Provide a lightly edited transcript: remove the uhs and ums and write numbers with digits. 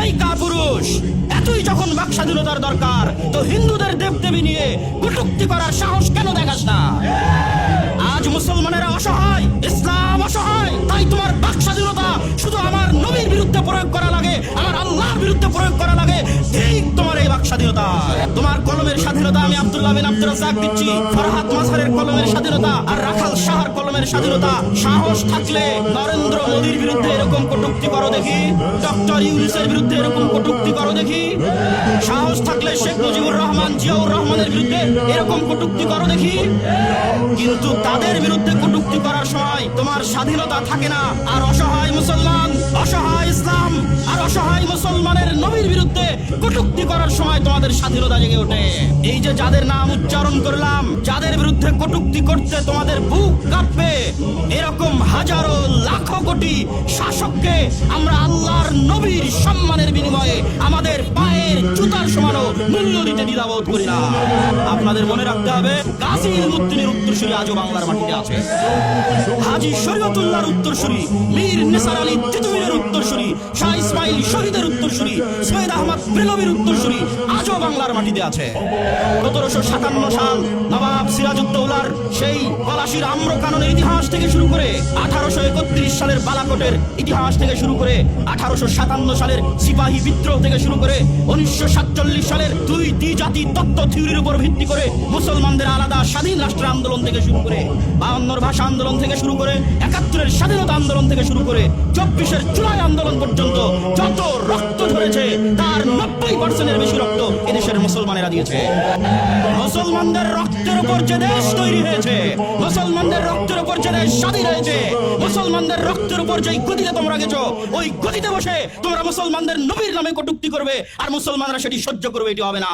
এই কাপুরুষ, এতই যখন বাক স্বাধীনতার দরকার, তো হিন্দুদের দেবদেবী নিয়ে কটূক্তি করার সাহস কেন দেখাস না? আজ মুসলমানেরা অসহায়, ইসলাম অসহায়, তাই তোমার বাক স্বাধীনতা শুধু আমার নবীর বিরুদ্ধে প্রয়োগ করা লাগে, আমার আল্লাহর বিরুদ্ধে প্রয়োগ করা লাগে। ঠিক তোমার এই বাক স্বাধীনতা, তোমার কলমের স্বাধীনতা আমি আব্দুল্লাহ বিন আব্দুর রাজ্জাক দিচ্ছি, ফরহাদ মাঝহারের কলমের স্বাধীনতা আর রাখাল শাহর কলমের স্বাধীনতা। সাহস থাকলে নরেন্দ্র মোদীর বিরুদ্ধে এরকম কটূক্তি করো দেখি, ডক্টর ইউনূসের বিরুদ্ধে এরকম কটূক্তি করো দেখি। সাহস থাকলে শেখ মুজিবুর রহমান, জিয়াউর রহমানের বিরুদ্ধে এরকম কটূক্তি করো দেখি। কিন্তু তাদের বিরুদ্ধে কটূক্তি করার সময় তোমার স্বাধীনতা থাকে না। আর অসহায় মুসলমান, অসহায় ইসলাম আর অসহায় মুসলমানের নবীর বিরুদ্ধে কটূক্তি করার সময় তোমাদের স্বাধীনতা জেগে ওঠে। এই যে যাদের নাম উচ্চারণ করলাম, যাদের বিরুদ্ধে কটূক্তি করতে তোমাদের বুক কাঁপবে, এরকম হাজারো লাখো কোটি শাসককে আমরা আল্লাহর নবীর সম্মানের বিনিময়ে আমাদের পায়ের জুতার সমানও মূল্য দিতে দ্বিধাবোধ করি না। আপনাদের মনে রাখতে হবে, গাজী ইলমুদ্দিনের উত্তরসূরি আজও বাংলার মাটিতে আছে। হাজী শরীয়তুল্লাহর উত্তরসূরি, মীর নিসার আলী তিতুমীরের উত্তরসূরি, শাহ ইসমাইল শহীদের উত্তরসূরি, সৈয়দ আহমদ বেলভির উত্তরসূরি আজও বাংলার মাটিতে আছে। 1757 সাল নবাব সিরাজউদ্দৌলার সেই পলাশীর আম্রকাননের ইতিহাস থেকে শুরু করে 1831 সালের বালাকোটের ইতিহাস থেকে শুরু করে 1857 সালের সিপাহী বিদ্রোহ থেকে শুরু করে 1947 সালের দুই দ্বিজাতি তত্ত্ব থিওরির উপর ভিত্তি করে মুসলমানদের আলাদা স্বাধীন রাষ্ট্র আন্দোলন থেকে শুরু করে 52 ভাষা আন্দোলন থেকে শুরু করে 71 স্বাধীনতা আন্দোলন থেকে শুরু করে 24 জুলাই আন্দোলন পর্যন্ত যত রক্ত ঝরেছে তার 90% বেশি রক্ত এদেশের মুসলমানেরা দিয়েছে। মুসলমানদের রক্তের উপর যে দেশ তৈরি হয়েছে, মুসলমানদের রক্তের উপর যে দেশ স্বাধীন হয়েছে, মুসলমানদের রক্তের উপর যে গতিতে তোমরা গেছো, ওই গতিতে বসে তোমরা মুসলমানদের নবীর নামে কটূক্তি করবে আর মুসলমানরা সেটি সহ্য করবে, এটি হবে না।